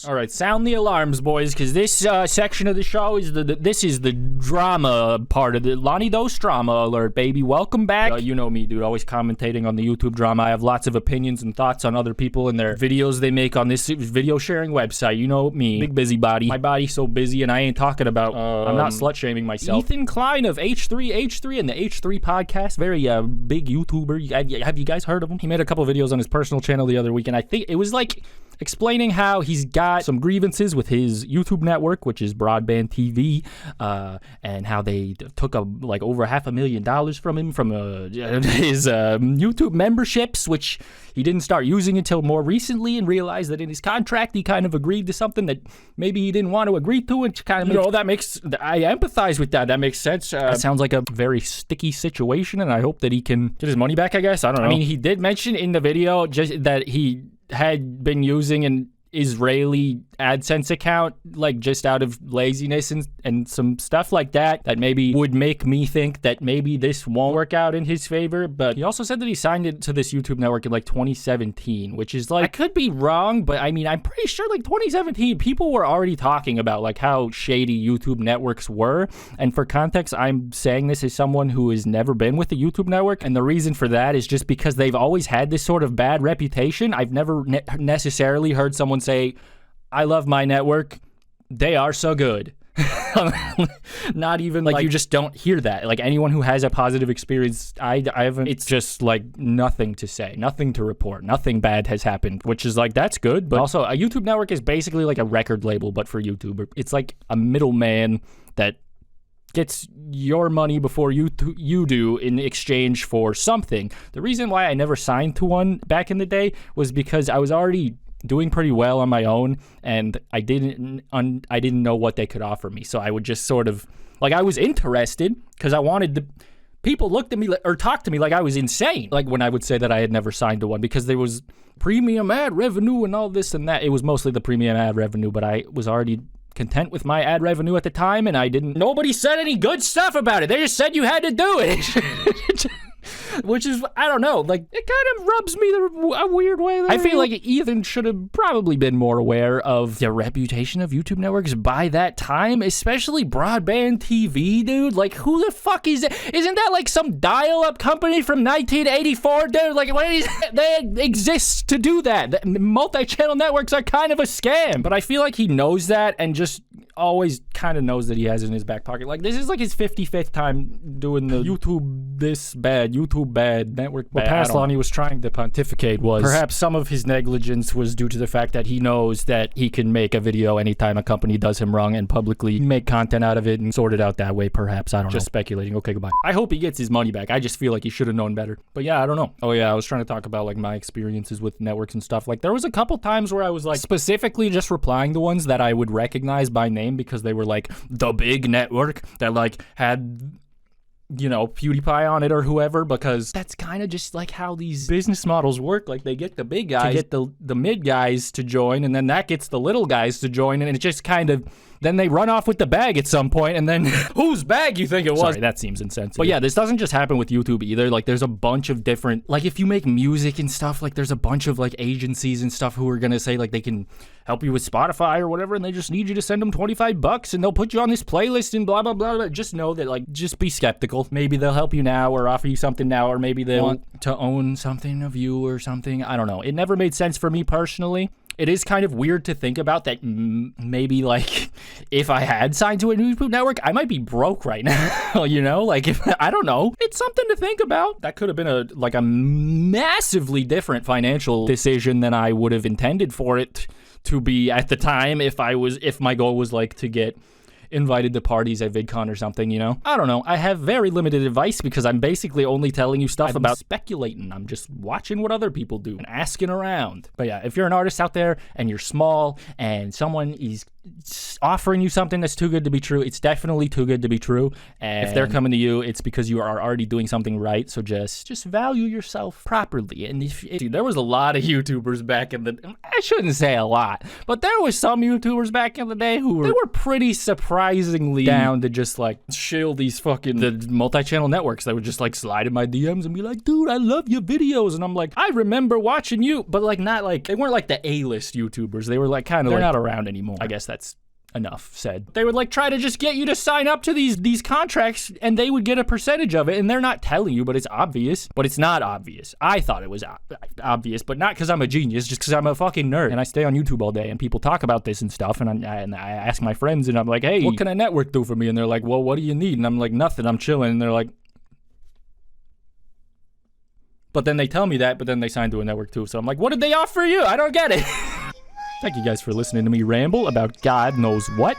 All right, sound the alarms, boys, because this section of the show is this is the drama part of the lonniedos drama alert, baby. Welcome back. You know me, dude, always commentating on the YouTube drama. I have lots of opinions and thoughts on other people and their videos they make on this video sharing website. You know me, big busybody. My body's so busy, and I ain't talking about. I'm not slut shaming myself. Ethan Klein of H3 and the H3 podcast, very big YouTuber. Have you guys heard of him? He made a couple videos on his personal channel the other week, and I think it was like explaining how he's got some grievances with his YouTube network, which is broadband TV, and how they took like over $500,000 from him from his YouTube memberships, which he didn't start using until more recently, and realized that in his contract he kind of agreed to something that maybe he didn't want to agree to, and kind of I empathize with that. That makes sense. That sounds like a very sticky situation, and I hope that he can get his money back, I guess. I don't know. I mean, he did mention in the video just that he had been using an Israeli AdSense account, like just out of laziness and some stuff like that maybe would make me think that maybe this won't work out in his favor. But he also said that he signed it to this YouTube network in like 2017, which is like, I could be wrong, but I mean, I'm pretty sure like 2017 people were already talking about like how shady YouTube networks were. And for context, I'm saying this as someone who has never been with a YouTube network, and the reason for that is just because they've always had this sort of bad reputation. I've never necessarily heard someone say, I love my network, they are so good. Not even like you just don't hear that. Like anyone who has a positive experience, I haven't, it's just like nothing to say, nothing to report, nothing bad has happened, which is like, that's good. But also a YouTube network is basically like a record label, but for YouTuber. It's like a middleman that gets your money before you do in exchange for something. The reason why I never signed to one back in the day was because I was already doing pretty well on my own, and I didn't know what they could offer me. So I would just sort of, like, I was interested because I wanted to. People looked at me or talked to me like I was insane. Like when I would say that I had never signed to one because there was premium ad revenue and all this and that. It was mostly the premium ad revenue, but I was already content with my ad revenue at the time, and nobody said any good stuff about it. They just said you had to do it. Which is, I don't know, like, it kind of rubs me a weird way. I feel like Ethan should have probably been more aware of the reputation of YouTube networks by that time, especially broadband TV, dude. Like, who the fuck is that? Isn't that like some dial-up company from 1984, dude? Like, they exist to do that. Multi-channel networks are kind of a scam. But I feel like he knows that and just always kind of knows that he has it in his back pocket. Like, this is like his 55th time doing the YouTube this bad, YouTube bad, network bad. What past Lonnie was trying to pontificate was perhaps some of his negligence was due to the fact that he knows that he can make a video anytime a company does him wrong and publicly make content out of it and sort it out that way, perhaps. I don't know. Just speculating. Okay, goodbye. I hope he gets his money back. I just feel like he should have known better. But yeah, I don't know. Oh yeah, I was trying to talk about like my experiences with networks and stuff. Like there was a couple times where I was like specifically just replying to ones that I would recognize by name because they were like the big network that like had, you know, PewDiePie on it or whoever, because that's kind of just like how these business models work. Like they get the big guys to get the mid guys to join, and then that gets the little guys to join, and it just kind of, then they run off with the bag at some point, and then whose bag you think it was? Sorry, that seems insensitive. But yeah, this doesn't just happen with YouTube either. Like there's a bunch of different, like if you make music and stuff, like there's a bunch of like agencies and stuff who are gonna say like they can help you with Spotify or whatever, and they just need you to send them $25 and they'll put you on this playlist and blah, blah, blah, blah. Just know that, like, just be skeptical. Maybe they'll help you now or offer you something now, or maybe they want to own something of you or something. I don't know. It never made sense for me personally. It is kind of weird to think about that maybe, like, if I had signed to a YouTube network, I might be broke right now, you know? Like, if I don't know. It's something to think about. That could have been a massively different financial decision than I would have intended for it to be at the time if my goal was, like, to get invited to parties at VidCon or something, you know? I don't know. I have very limited advice because I'm basically only telling you stuff about speculating. I'm just watching what other people do and asking around. But yeah, if you're an artist out there and you're small and someone is offering you something that's too good to be true. It's definitely too good to be true. And if they're coming to you, it's because you are already doing something right. So just value yourself properly. And if there was a lot of YouTubers back in the, I shouldn't say a lot, but there was some YouTubers back in the day who were, they were pretty surprisingly down to just like shill these fucking the multi-channel networks that would just like slide in my DMs and be like, dude, I love your videos. And I'm like, I remember watching you, but like not like, they weren't like the A-list YouTubers. They were like kind of, they're not around anymore. I guess that's enough said. They would like try to just get you to sign up to these contracts and they would get a percentage of it, and they're not telling you, but it's obvious. But it's not obvious. I thought it was obvious, but not because I'm a genius, just because I'm a fucking nerd and I stay on YouTube all day and people talk about this and stuff, and I ask my friends and I'm like, hey, what can a network do for me? And they're like, well, what do you need? And I'm like, nothing, I'm chilling. And they're like, but then they tell me that, but then they sign to a network too. So I'm like, what did they offer you? I don't get it. Thank you guys for listening to me ramble about God knows what.